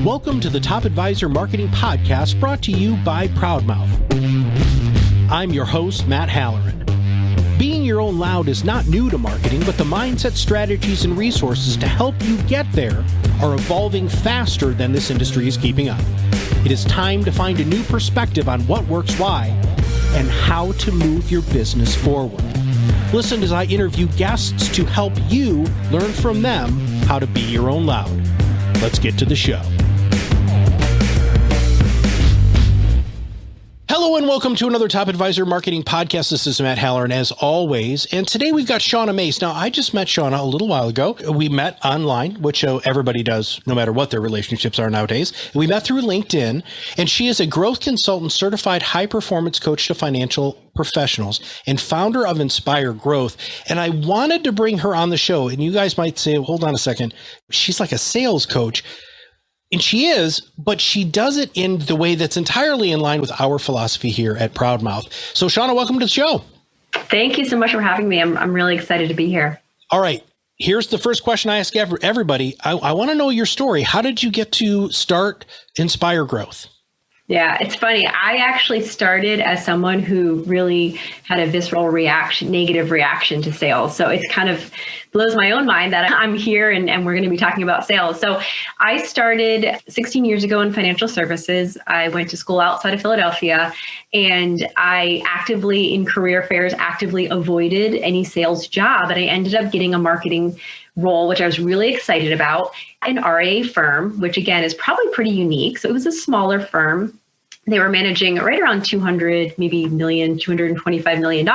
Welcome to the Top Advisor Marketing Podcast brought to you by ProudMouth. I'm your host, Matt Halloran. Being your own loud is not new to marketing, but the mindset, strategies, and resources to help you get there are evolving faster than this industry is keeping up. It is time to find a new perspective on what works why and how to move your business forward. Listen as I interview guests to help you learn from them how to be your own loud. Let's get to the show. Hello and welcome to another Top Advisor Marketing Podcast. This is Matt Halloran as always. And today we've got Shauna Mace. Now, I just met Shauna a little while ago. We met online, which everybody does no matter what their relationships are nowadays. We met through LinkedIn, and she is a growth consultant, certified high-performance coach to financial professionals, and founder of Inspire Growth. And I wanted to bring her on the show. And you guys might say, hold on a second, she's like a sales coach. And she is, but she does it in the way that's entirely in line with our philosophy here at ProudMouth. So Shauna, welcome to the show. Thank you so much for having me. I'm really excited to be here. All right. Here's the first question I ask everybody. I want to know your story. How did you get to start Inspire Growth? Yeah, it's funny. I actually started as someone who really had a visceral reaction, negative reaction to sales. So it's kind of blows my own mind that I'm here and we're going to be talking about sales. So I started 16 years ago in financial services. I went to school outside of Philadelphia, and I actively, in career fairs, actively avoided any sales job. And I ended up getting a marketing role, which I was really excited about, an RIA firm, which again is probably pretty unique. So it was a smaller firm. They were managing right around $225 million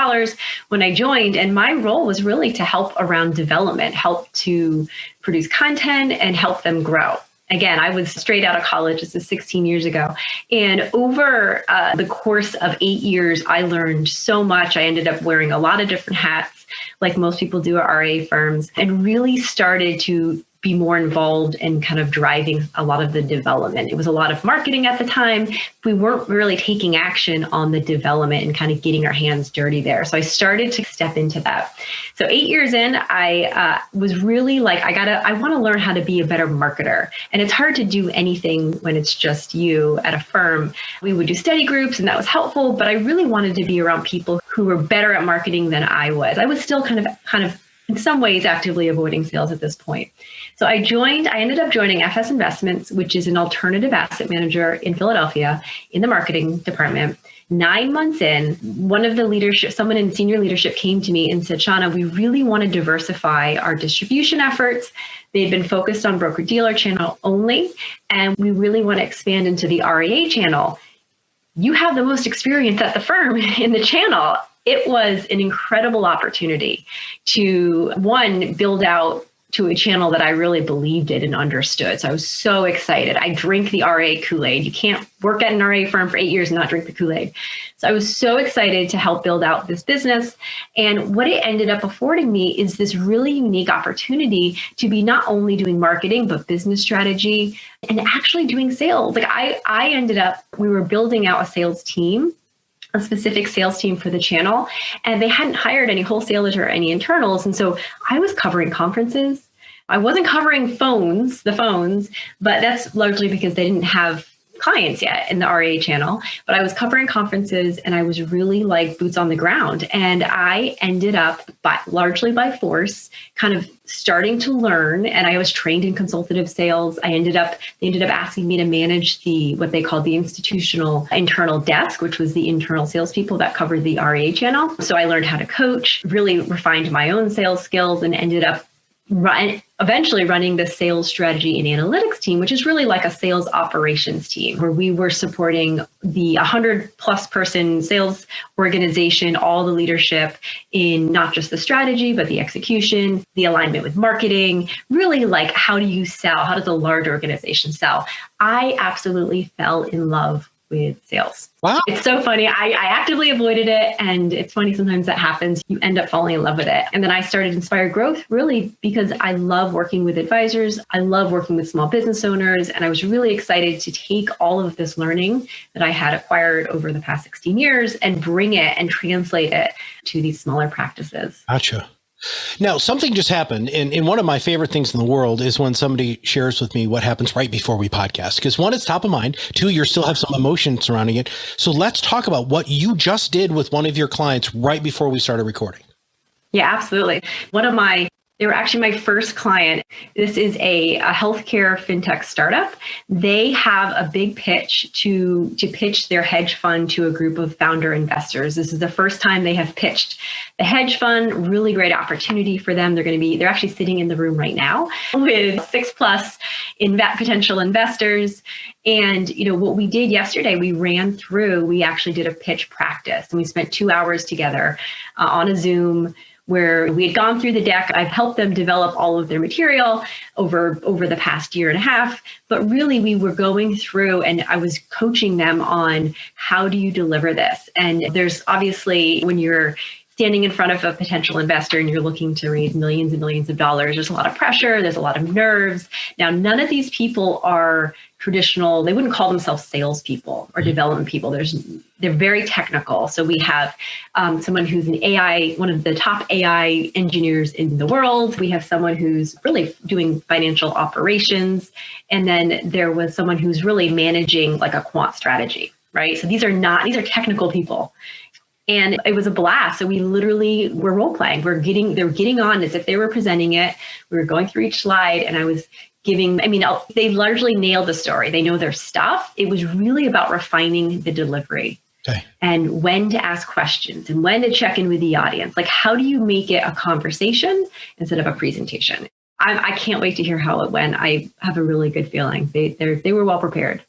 when I joined. And my role was really to help around development, help to produce content and help them grow. Again, I was straight out of college. This is 16 years ago. And over the course of 8 years, I learned so much. I ended up wearing a lot of different hats, like most people do at RIA firms, and really started to be more involved in kind of driving a lot of the development. It was a lot of marketing at the time. We weren't really taking action on the development and kind of getting our hands dirty there. So I started to step into that. So 8 years in, I was really like, I want to learn how to be a better marketer. And it's hard to do anything when it's just you at a firm. We would do study groups and that was helpful, but I really wanted to be around people who were better at marketing than I was. I was still kind of in some ways actively avoiding sales at this point. So I ended up joining FS Investments, which is an alternative asset manager in Philadelphia in the marketing department. 9 months in, someone in senior leadership came to me and said, Shauna, we really want to diversify our distribution efforts. They've been focused on broker-dealer channel only, and we really want to expand into the RIA channel. You have the most experience at the firm in the channel. It was an incredible opportunity to, one, build out to a channel that I really believed in and understood. So I was so excited. I drink the RA Kool-Aid. You can't work at an RA firm for 8 years and not drink the Kool-Aid. So I was so excited to help build out this business. And what it ended up affording me is this really unique opportunity to be not only doing marketing, but business strategy and actually doing sales. Like we were building out a sales team, a specific sales team for the channel, and they hadn't hired any wholesalers or any internals. And so I was covering conferences. I wasn't covering the phones, but that's largely because they didn't have clients yet in the RIA channel. But I was covering conferences and I was really like boots on the ground. And I ended up largely by force, kind of starting to learn. And I was trained in consultative sales. They ended up asking me to manage what they called the institutional internal desk, which was the internal salespeople that covered the RIA channel. So I learned how to coach, really refined my own sales skills, and ended up eventually running the sales strategy and analytics team, which is really like a sales operations team, where we were supporting the 100+ person sales organization, all the leadership in not just the strategy, but the execution, the alignment with marketing, really like how do you sell? How does a large organization sell? I absolutely fell in love with sales. Wow. It's so funny. I actively avoided it. And it's funny, sometimes that happens. You end up falling in love with it. And then I started Inspire Growth really because I love working with advisors. I love working with small business owners. And I was really excited to take all of this learning that I had acquired over the past 16 years and bring it and translate it to these smaller practices. Gotcha. Now, something just happened. And one of my favorite things in the world is when somebody shares with me what happens right before we podcast. Because one, it's top of mind. Two, you still have some emotion surrounding it. So let's talk about what you just did with one of your clients right before we started recording. Yeah, absolutely. They were actually my first client. This is a healthcare fintech startup. They have a big pitch to pitch their hedge fund to a group of founder investors. This is the first time they have pitched the hedge fund. Really great opportunity for them. They're actually sitting in the room right now with 6+ potential investors. And what we did yesterday, we actually did a pitch practice, and we spent 2 hours together on a Zoom, where we had gone through the deck. I've helped them develop all of their material over the past year and a half. But really, we were going through and I was coaching them on how do you deliver this? And there's obviously, when you're standing in front of a potential investor and you're looking to raise millions and millions of dollars, there's a lot of pressure, there's a lot of nerves. Now, none of these people are traditional, they wouldn't call themselves salespeople or development people. They're very technical. So we have someone who's one of the top AI engineers in the world. We have someone who's really doing financial operations. And then there was someone who's really managing like a quant strategy, right? So these are technical people. And it was a blast. So we literally were role playing. They're getting on as if they were presenting it. We were going through each slide, and I was they largely nailed the story. They know their stuff. It was really about refining the delivery. Okay. And when to ask questions and when to check in with the audience. Like, how do you make it a conversation instead of a presentation? I can't wait to hear how it went. I have a really good feeling. They were well prepared.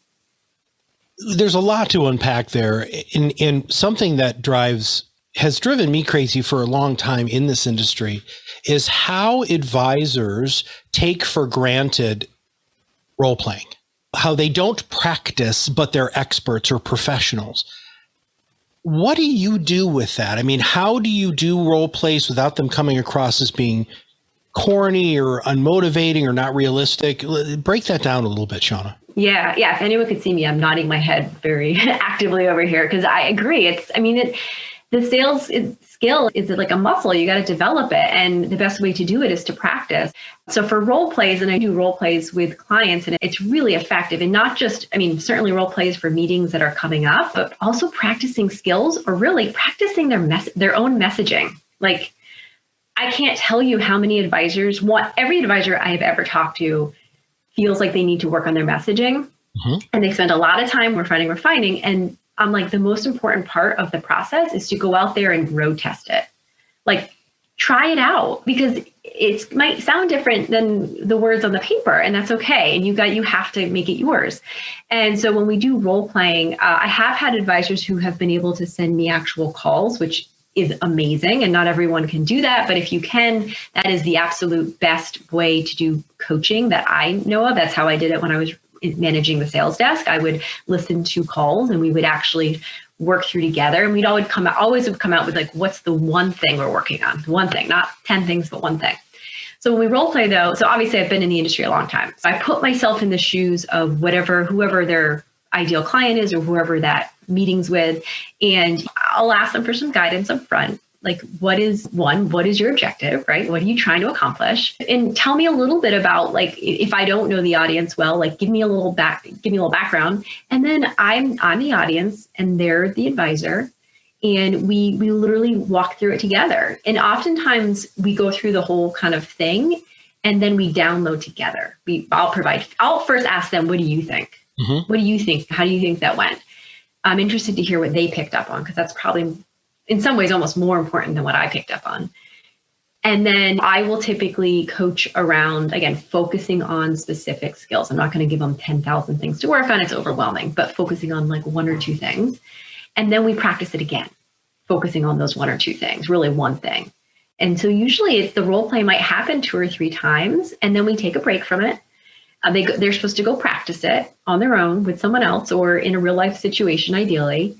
There's a lot to unpack there, and something that has driven me crazy for a long time in this industry is how advisors take for granted role playing, how they don't practice, but they're experts or professionals. What do you do with that? I mean, how do you do role plays without them coming across as being corny or unmotivating or not realistic? Break that down a little bit, Shauna. Yeah. If anyone could see me, I'm nodding my head very actively over here because I agree. The sales skill is like a muscle. You got to develop it. And the best way to do it is to practice. So for role plays, and I do role plays with clients, and it's really effective. And not just, certainly role plays for meetings that are coming up, but also practicing skills or really practicing their own messaging. Like, I can't tell you how many every advisor I have ever talked to feels like they need to work on their messaging. Mm-hmm. And they spend a lot of time refining. And I'm like, the most important part of the process is to go out there and road test it. Like, try it out, because it might sound different than the words on the paper, and that's okay. And you have to make it yours. And so when we do role playing, I have had advisors who have been able to send me actual calls, which is amazing. And not everyone can do that. But if you can, that is the absolute best way to do coaching that I know of. That's how I did it when I was managing the sales desk. I would listen to calls and we would actually work through together. And we'd always come out with like, what's the one thing we're working on? One thing, not 10 things, but one thing. So when we role play though, so obviously I've been in the industry a long time. So I put myself in the shoes of whoever their ideal client is or whoever that meeting's with. And I'll ask them for some guidance up front. Like, what is your objective, right? What are you trying to accomplish? And tell me a little bit about, like, if I don't know the audience well, like, give me a little background. And then I'm the audience and they're the advisor. And we literally walk through it together. And oftentimes we go through the whole kind of thing and then we download together. I'll first ask them, what do you think? Mm-hmm. What do you think? How do you think that went? I'm interested to hear what they picked up on, because that's probably in some ways almost more important than what I picked up on. And then I will typically coach around, again, focusing on specific skills. I'm not going to give them 10,000 things to work on. It's overwhelming, but focusing on like one or two things. And then we practice it again, focusing on those one or two things, really one thing. And so usually the role play might happen 2 or 3 times, and then we take a break from it. They're supposed to go practice it on their own with someone else or in a real life situation, ideally.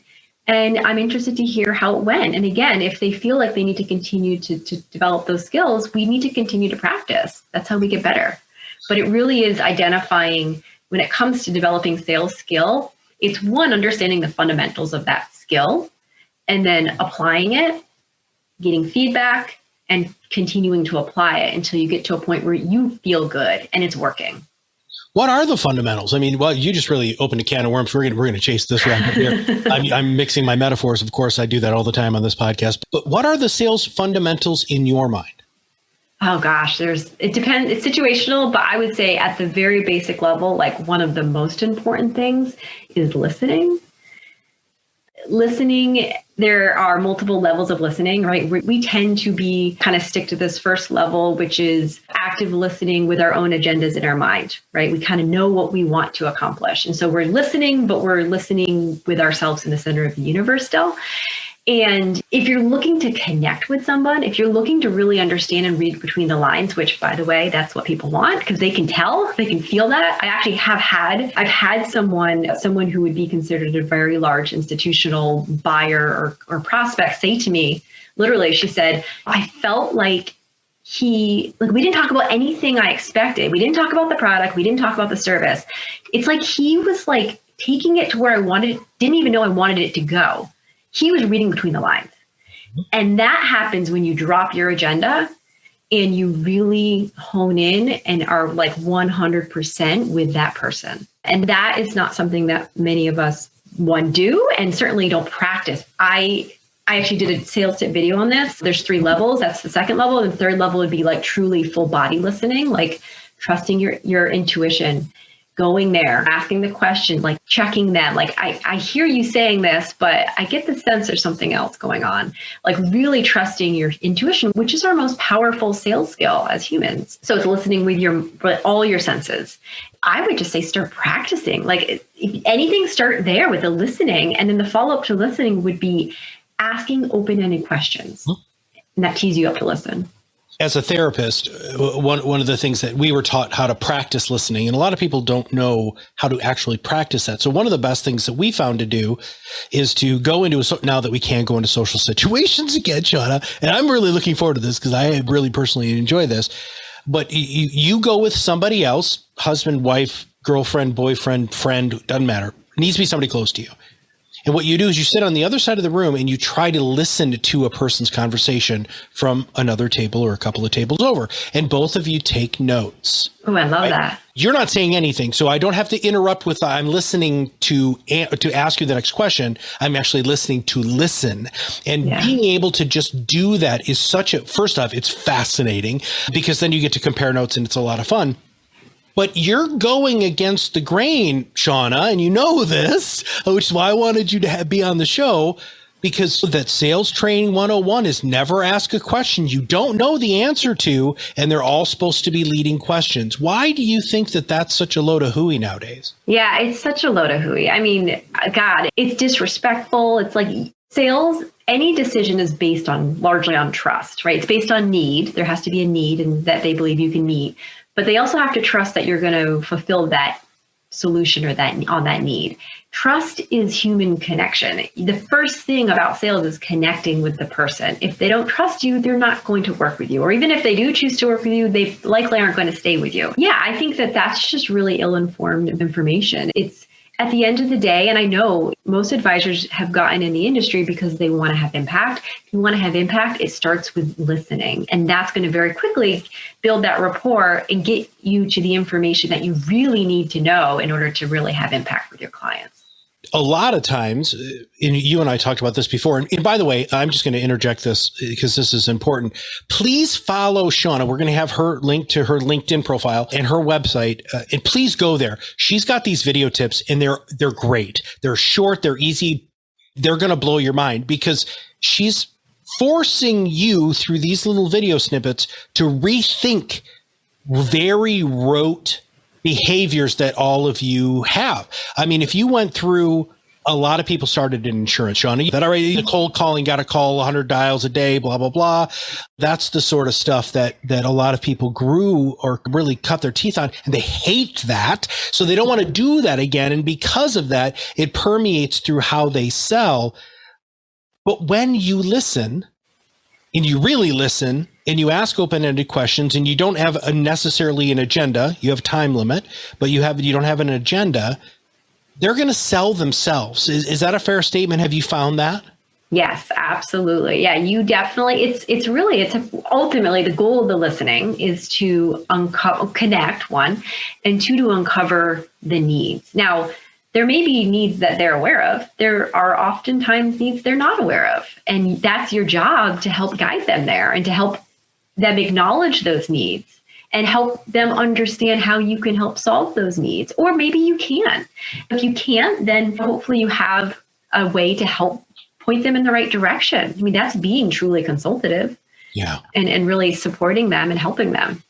And I'm interested to hear how it went. And again, if they feel like they need to continue to develop those skills, we need to continue to practice. That's how we get better. But it really is identifying, when it comes to developing sales skill, it's one, understanding the fundamentals of that skill, and then applying it, getting feedback, and continuing to apply it until you get to a point where you feel good and it's working. What are the fundamentals? I mean, well, you just really opened a can of worms. We're going to chase this rabbit here. I'm mixing my metaphors. Of course, I do that all the time on this podcast. But what are the sales fundamentals in your mind? Oh gosh, it depends. It's situational, but I would say at the very basic level, like one of the most important things is listening. Listening, there are multiple levels of listening, right? We tend to kind of stick to this first level, which is active listening with our own agendas in our mind, right? We kind of know what we want to accomplish. And so we're listening, but we're listening with ourselves in the center of the universe still. And if you're looking to connect with someone, if you're looking to really understand and read between the lines, which by the way, that's what people want because they can tell, they can feel that. I've had someone who would be considered a very large institutional buyer or prospect say to me, literally, she said, I felt like we didn't talk about anything I expected. We didn't talk about the product. We didn't talk about the service. It's like he was like taking it to where didn't even know I wanted it to go. He was reading between the lines. And that happens when you drop your agenda and you really hone in and are like 100% with that person. And that is not something that many of us do and certainly don't practice. I actually did a sales tip video on this. There's 3 levels. That's the second level. And the third level would be like truly full body listening, like trusting your intuition. Going there, asking the question, like checking them. Like, I hear you saying this, but I get the sense there's something else going on. Like really trusting your intuition, which is our most powerful sales skill as humans. So it's listening with all your senses. I would just say start practicing. Like if anything, start there with the listening. And then the follow-up to listening would be asking open-ended questions. And that tees you up to listen. As a therapist, one of the things that we were taught how to practice listening, and a lot of people don't know how to actually practice that. So one of the best things that we found to do is to go into now that we can go into social situations again, Shauna, and I'm really looking forward to this because I really personally enjoy this. But you go with somebody else, husband, wife, girlfriend, boyfriend, friend, doesn't matter. It needs to be somebody close to you. And what you do is you sit on the other side of the room and you try to listen to a person's conversation from another table or a couple of tables over. And both of you take notes. Oh, I love that. You're not saying anything. So I don't have to interrupt with, I'm listening to ask you the next question. I'm actually listening to listen. And being able to just do that is first off, it's fascinating because then you get to compare notes and it's a lot of fun. But you're going against the grain, Shauna, and you know this, which is why I wanted you to be on the show, because that sales training 101 is never ask a question you don't know the answer to, and they're all supposed to be leading questions. Why do you think that that's such a load of hooey nowadays? Yeah, it's such a load of hooey. I mean, God, it's disrespectful. It's like sales, any decision is based largely on trust, right? It's based on need. There has to be a need and that they believe you can meet. But they also have to trust that you're going to fulfill that solution or on that need. Trust is human connection. The first thing about sales is connecting with the person. If they don't trust you, they're not going to work with you. Or even if they do choose to work with you, they likely aren't going to stay with you. Yeah, I think that's just really ill-informed information. It's at the end of the day, and I know most advisors have gotten in the industry because they want to have impact. If you want to have impact, it starts with listening. And that's going to very quickly build that rapport and get you to the information that you really need to know in order to really have impact with your clients. A lot of times, and you and I talked about this before, and by the way, I'm just going to interject this because this is important. Please follow Shauna. We're going to have her link to her LinkedIn profile and her website, and please go there. She's got these video tips, and they're great. They're short, they're easy. They're going to blow your mind because she's forcing you through these little video snippets to rethink very rote behaviors that all of you have. I mean, if you went through, a lot of people started in insurance, Shauna, that already the cold calling, got to call 100 dials a day, blah, blah, blah. That's the sort of stuff that a lot of people grew or really cut their teeth on, and they hate that. So they don't want to do that again. And because of that, it permeates through how they sell. But when you listen, and you really listen, and you ask open-ended questions, and you don't have necessarily an agenda, you have time limit, but you don't have an agenda, they're going to sell themselves. Is that a fair statement? Have you found that? Yes, absolutely. Yeah, you definitely, ultimately the goal of the listening is to connect, one, and two, to uncover the needs. Now, there may be needs that they're aware of. There are oftentimes needs they're not aware of. And that's your job, to help guide them there and to help them acknowledge those needs and help them understand how you can help solve those needs. Or maybe you can. If you can't, then hopefully you have a way to help point them in the right direction. I mean, that's being truly consultative. Yeah. And really supporting them and helping them.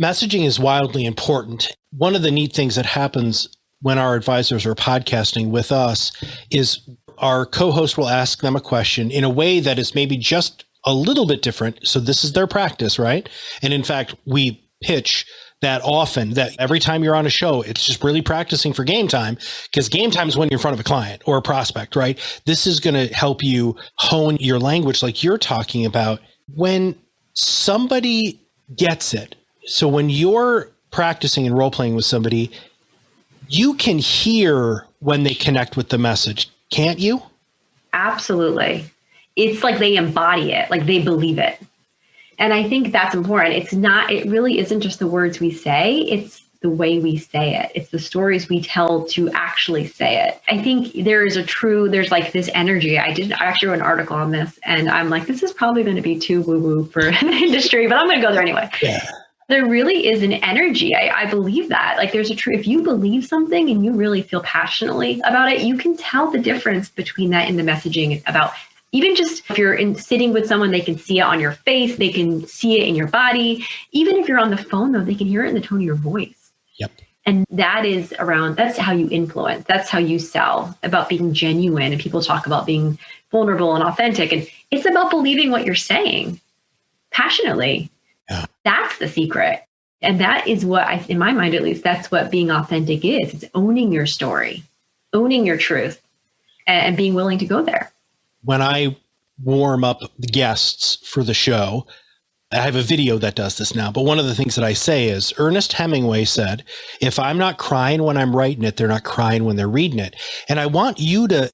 Messaging is wildly important. One of the neat things that happens when our advisors are podcasting with us is our co-host will ask them a question in a way that is maybe just a little bit different. So this is their practice, right? And in fact, we pitch that often, that every time you're on a show, it's just really practicing for game time, because game time is when you're in front of a client or a prospect, right? This is going to help you hone your language like you're talking about when somebody gets it. So when you're practicing and role playing with somebody, you can hear when they connect with the message, can't you? Absolutely. It's like they embody it, like they believe it. And I think that's important. It really isn't just the words we say, it's the way we say it. It's the stories we tell to actually say it. I think there's like this energy. I actually wrote an article on this, and I'm like, this is probably going to be too woo-woo for the industry, but I'm going to go there anyway. Yeah. There really is an energy. I believe that. Like if you believe something and you really feel passionately about it, you can tell the difference between that and the messaging about. Even just if you're sitting with someone, they can see it on your face, they can see it in your body. Even if you're on the phone, though, they can hear it in the tone of your voice. Yep. And that's how you influence. That's how you sell, about being genuine. And people talk about being vulnerable and authentic. And it's about believing what you're saying passionately. Yeah. That's the secret. And that is what, in my mind at least, that's what being authentic is. It's owning your story, owning your truth, and being willing to go there. When I warm up the guests for the show, I have a video that does this now, but one of the things that I say is Ernest Hemingway said, if I'm not crying when I'm writing it, they're not crying when they're reading it. And I want you to,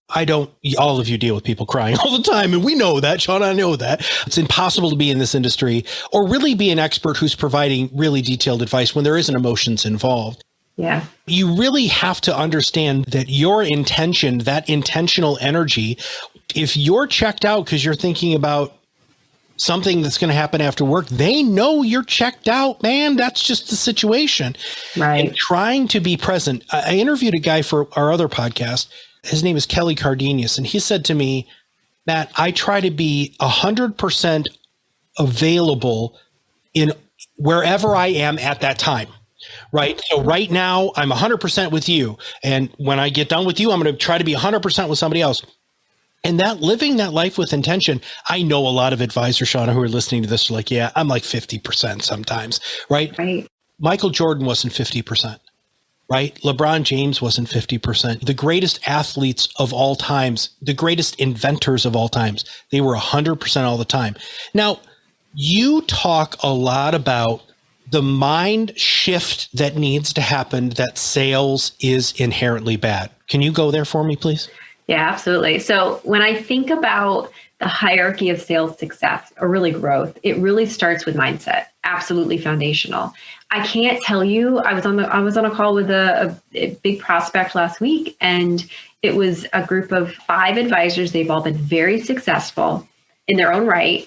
all of you deal with people crying all the time. And we know that, Shauna, I know that. It's impossible to be in this industry or really be an expert who's providing really detailed advice when there isn't emotions involved. Yeah. You really have to understand that your intention, that intentional energy, if you're checked out because you're thinking about something that's going to happen after work, they know you're checked out, man. That's just the situation. Right. And trying to be present. I interviewed a guy for our other podcast. His name is Kelly Cardenius. And he said to me, Matt, I try to be 100% available in wherever I am at that time. Right. So right now I'm 100% with you. And when I get done with you, I'm going to try to be 100% with somebody else. And that living that life with intention, I know a lot of advisors, Shauna, who are listening to this are like, yeah, I'm like 50% sometimes. Right. Right. Michael Jordan wasn't 50%. Right. LeBron James wasn't 50%. The greatest athletes of all times, the greatest inventors of all times, they were 100% all the time. Now, you talk a lot about the mind shift that needs to happen, that sales is inherently bad. Can you go there for me, please? Yeah, absolutely. So when I think about the hierarchy of sales success or really growth, it really starts with mindset. Absolutely foundational. I can't tell you, I was on a call with a big prospect last week, and it was a group of 5 advisors. They've all been very successful in their own right.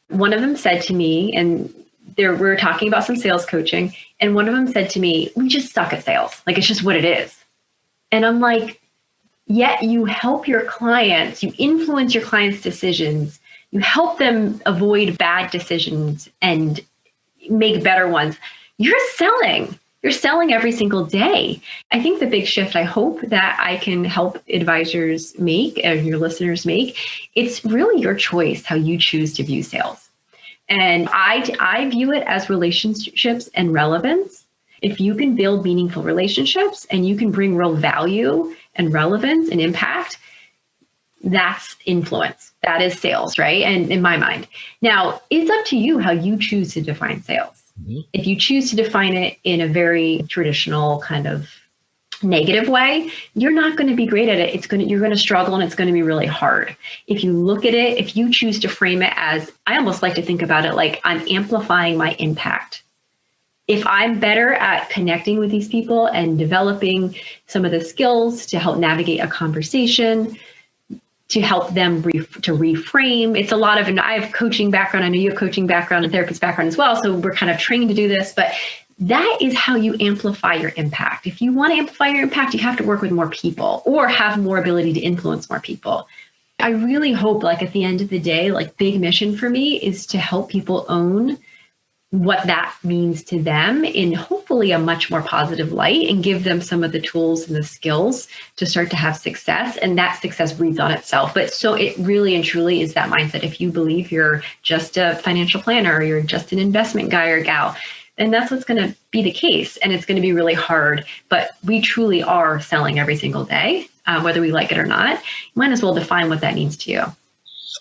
One of them said to me, and we were talking about some sales coaching, and one of them said to me, we just suck at sales. Like, it's just what it is. And I'm like, yet you help your clients, you influence your clients' decisions, you help them avoid bad decisions and make better ones. You're selling every single day. I think the big shift I hope that I can help advisors make and your listeners make, it's really your choice how you choose to view sales. And I view it as relationships and relevance. If you can build meaningful relationships and you can bring real value and relevance and impact, that's influence. That is sales, right? And in my mind. Now, it's up to you how you choose to define sales. Mm-hmm. If you choose to define it in a very traditional kind of negative way, you're not going to be great at it. You're going to struggle and it's going to be really hard. If you look at it, if you choose to frame it as, I almost like to think about it like I'm amplifying my impact. If I'm better at connecting with these people and developing some of the skills to help navigate a conversation, to help them to reframe. It's a lot of, and I have coaching background. I know you have coaching background and therapist background as well. So we're kind of trained to do this, but that is how you amplify your impact. If you want to amplify your impact, you have to work with more people or have more ability to influence more people. I really hope, like at the end of the day, like big mission for me is to help people own what that means to them in hopefully a much more positive light and give them some of the tools and the skills to start to have success. And that success breathes on itself. But so it really and truly is that mindset. If you believe you're just a financial planner or you're just an investment guy or gal, then that's what's going to be the case. And it's going to be really hard. But we truly are selling every single day, whether we like it or not. You might as well define what that means to you.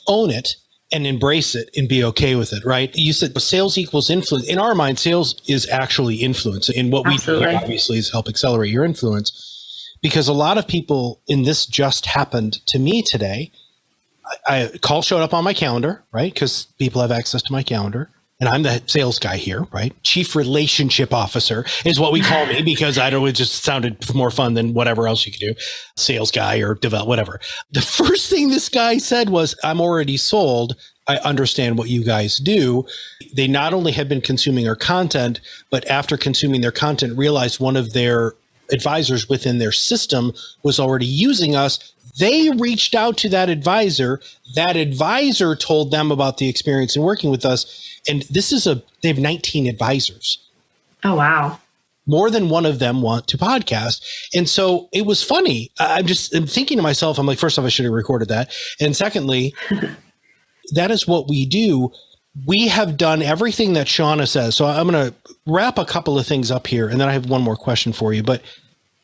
Own it. And embrace it and be okay with it, right? You said sales equals influence. In our mind, sales is actually influence. And what Absolutely. We do, obviously, is help accelerate your influence. Because a lot of people, and this just happened to me today, call showed up on my calendar, right? Because people have access to my calendar. And I'm the sales guy here, right? Chief relationship officer is what we call me because I know it just sounded more fun than whatever else you could do. Sales guy or develop, whatever. The first thing this guy said was, I'm already sold. I understand what you guys do. They not only had been consuming our content, but after consuming their content, realized one of their advisors within their system was already using us. They reached out to that advisor. That advisor told them about the experience in working with us. And they have 19 advisors. Oh, wow. More than one of them want to podcast. And so it was funny. I'm thinking to myself, I'm like, first off, I should have recorded that. And secondly, that is what we do. We have done everything that Shauna says. So I'm going to wrap a couple of things up here. And then I have one more question for you. But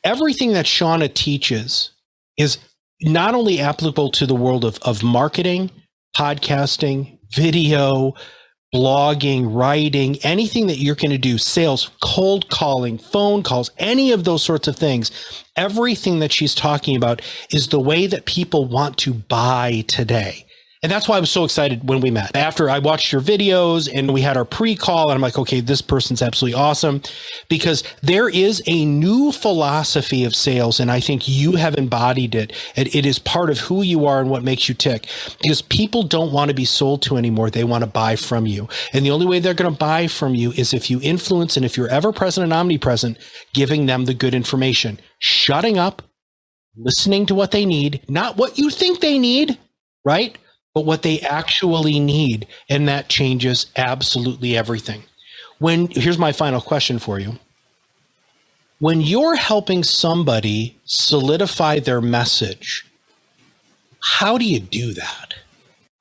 everything that Shauna teaches is not only applicable to the world of marketing, podcasting, video, blogging, writing, anything that you're going to do, sales, cold calling, phone calls, any of those sorts of things. Everything that she's talking about is the way that people want to buy today. And that's why I was so excited when we met. After I watched your videos and we had our pre-call, and I'm like, okay, this person's absolutely awesome, because there is a new philosophy of sales. And I think you have embodied it. And it is part of who you are and what makes you tick, because people don't want to be sold to anymore. They want to buy from you. And the only way they're going to buy from you is if you influence, and if you're ever present and omnipresent, giving them the good information, shutting up, listening to what they need, not what you think they need, right? But what they actually need. And that changes absolutely everything. Here's my final question for you. When you're helping somebody solidify their message, how do you do that?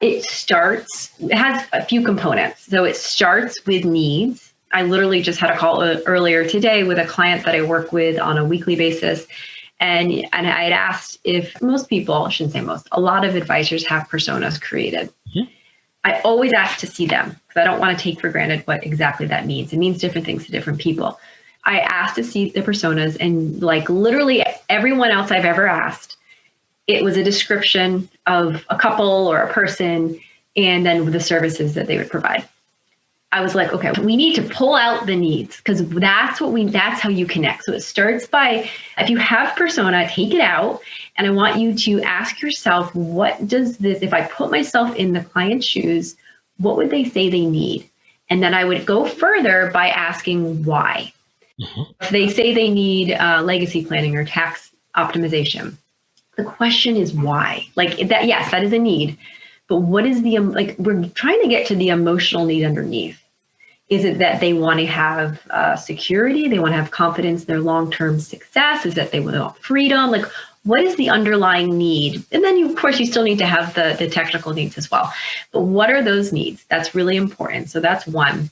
It has a few components. So it starts with needs. I literally just had a call earlier today with a client that I work with on a weekly basis. And I had asked if most people, I shouldn't say most, a lot of advisors have personas created. Mm-hmm. I always ask to see them because I don't want to take for granted what exactly that means. It means different things to different people. I asked to see the personas, and like literally everyone else I've ever asked, it was a description of a couple or a person and then the services that they would provide. I was like, okay, we need to pull out the needs because that's how you connect. So it starts by, if you have persona, take it out. And I want you to ask yourself, what does this, if I put myself in the client's shoes, what would they say they need? And then I would go further by asking why. Mm-hmm. If they say they need legacy planning or tax optimization, the question is why? Like that, yes, that is a need. But what is we're trying to get to the emotional need underneath. Is it that they want to have security? They want to have confidence in their long-term success? Is that they want freedom? Like, what is the underlying need? And then, of course, you still need to have the technical needs as well. But what are those needs? That's really important. So that's one.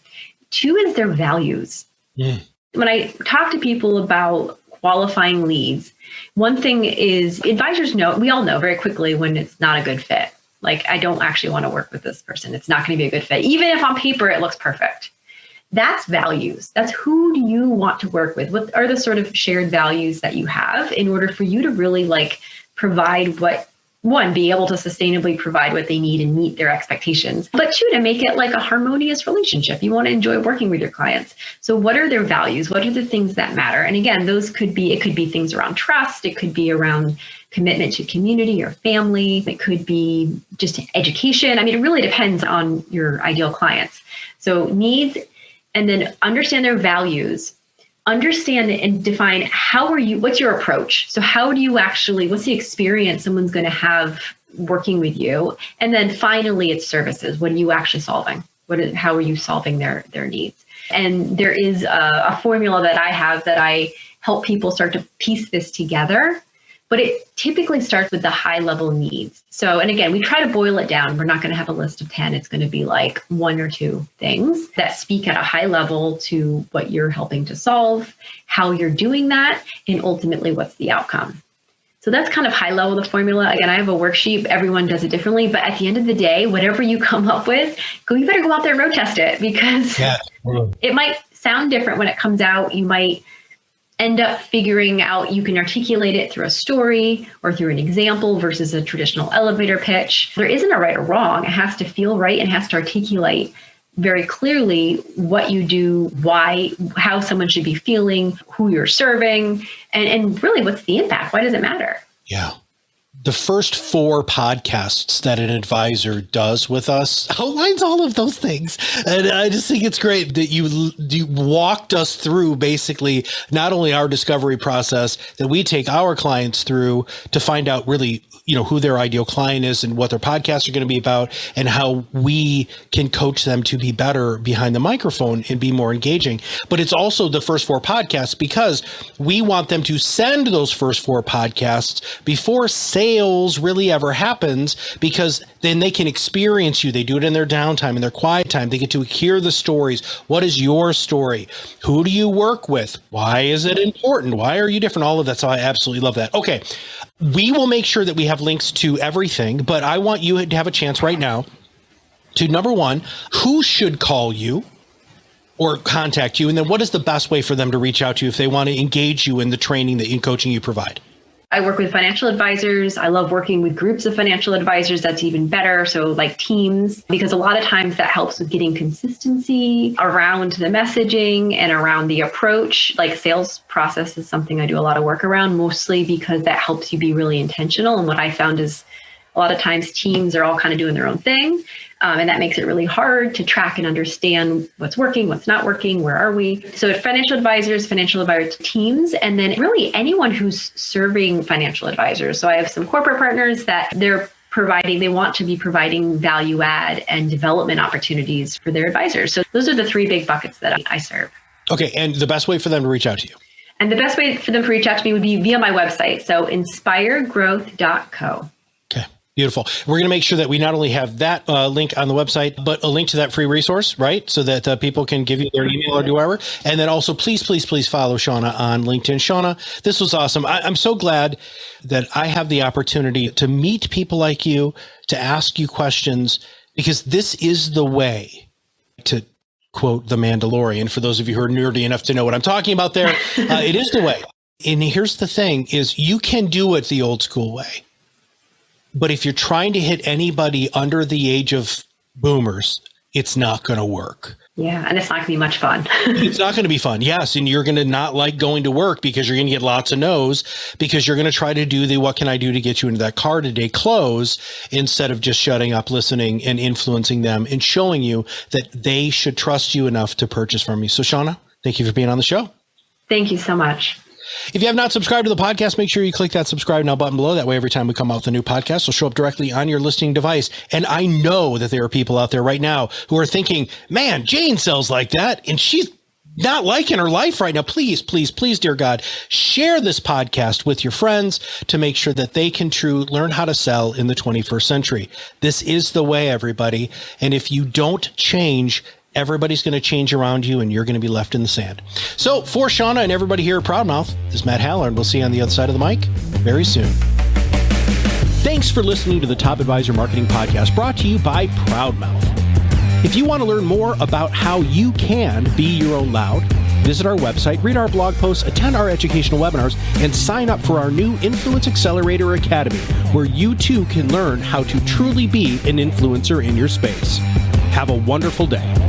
Two is their values. Yeah. When I talk to people about qualifying leads, one thing is advisors know, we all know very quickly when it's not a good fit. Like, I don't actually want to work with this person. It's not going to be a good fit. Even if on paper it looks perfect. That's values. That's who do you want to work with? What are the sort of shared values that you have in order for you to really like provide be able to sustainably provide what they need and meet their expectations, but two, to make it like a harmonious relationship. You want to enjoy working with your clients. So what are their values? What are the things that matter? And again, it could be things around trust. It could be around commitment to community or family. It could be just education. I mean, it really depends on your ideal clients. So needs, and then understand their values. Understand and define what's your approach? So how do you what's the experience someone's going to have working with you? And then finally, it's services. What are you actually solving? How are you solving their needs? And there is a formula that I have that I help people start to piece this together, but it typically starts with the high level needs. So, and again, we try to boil it down. We're not going to have a list of 10. It's going to be like one or two things that speak at a high level to what you're helping to solve, how you're doing that, and ultimately what's the outcome. So that's kind of high level, the formula. Again, I have a worksheet. Everyone does it differently, but at the end of the day, whatever you come up with, you better go out there and road test it, because it might sound different when it comes out. You might end up figuring out you can articulate it through a story or through an example versus a traditional elevator pitch. There isn't a right or wrong. It has to feel right and has to articulate very clearly what you do, why, how someone should be feeling, who you're serving, and really what's the impact? Why does it matter? Yeah. The first 4 podcasts that an advisor does with us outlines all of those things. And I just think it's great that you walked us through basically not only our discovery process that we take our clients through to find out really, who their ideal client is and what their podcasts are going to be about and how we can coach them to be better behind the microphone and be more engaging. But it's also the first 4 podcasts because we want them to send those first 4 podcasts before sales really ever happens, because then they can experience you. They do it in their downtime, in their quiet time. They get to hear the stories. What is your story? Who do you work with? Why is it important? Why are you different? All of that. So I absolutely love that. Okay. We will make sure that we have links to everything, but I want you to have a chance right now to, number one, who should call you or contact you? And then what is the best way for them to reach out to you if they want to engage you in the training and coaching you provide? I work with financial advisors. I love working with groups of financial advisors. That's even better. So like teams, because a lot of times that helps with getting consistency around the messaging and around the approach. Like sales process is something I do a lot of work around, mostly because that helps you be really intentional. And what I found is a lot of times teams are all kind of doing their own thing. And that makes it really hard to track and understand what's working, what's not working, where are we? So financial advisors, financial advisor teams, and then really anyone who's serving financial advisors. So I have some corporate partners that they want to be providing value add and development opportunities for their advisors. So those are the 3 big buckets that I serve. Okay. And the best way for them to reach out to you? And the best way for them to reach out to me would be via my website. So inspiregrowth.co. Beautiful. We're going to make sure that we not only have that link on the website, but a link to that free resource, right? So that people can give you their email or do whatever. And then also, please follow Shauna on LinkedIn. Shauna, this was awesome. I'm so glad that I have the opportunity to meet people like you, to ask you questions, because this is the way to quote The Mandalorian. For those of you who are nerdy enough to know what I'm talking about there, it is the way. And here's the thing is you can do it the old school way. But if you're trying to hit anybody under the age of boomers, it's not going to work. Yeah, and it's not going to be much fun. It's not going to be fun. Yes, and you're going to not like going to work because you're going to get lots of no's, because you're going to try to do the what can I do to get you into that car today close, instead of just shutting up, listening, and influencing them and showing you that they should trust you enough to purchase from you. So Shauna, thank you for being on the show. Thank you so much. If you have not subscribed to the podcast, make sure you click that subscribe now button below. That way, every time we come out with a new podcast, it'll show up directly on your listening device. And I know that there are people out there right now who are thinking, man, Jane sells like that, and she's not liking her life right now. Please, dear God, share this podcast with your friends to make sure that they can learn how to sell in the 21st century. This is the way, everybody. And if you don't change, everybody's going to change around you and you're going to be left in the sand. So for Shauna and everybody here at ProudMouth, this is Matt Halloran. We'll see you on the other side of the mic very soon. Thanks for listening to the Top Advisor Marketing Podcast, brought to you by ProudMouth. If you want to learn more about how you can be your own loud, visit our website, read our blog posts, attend our educational webinars, and sign up for our new Influence Accelerator Academy, where you too can learn how to truly be an influencer in your space. Have a wonderful day.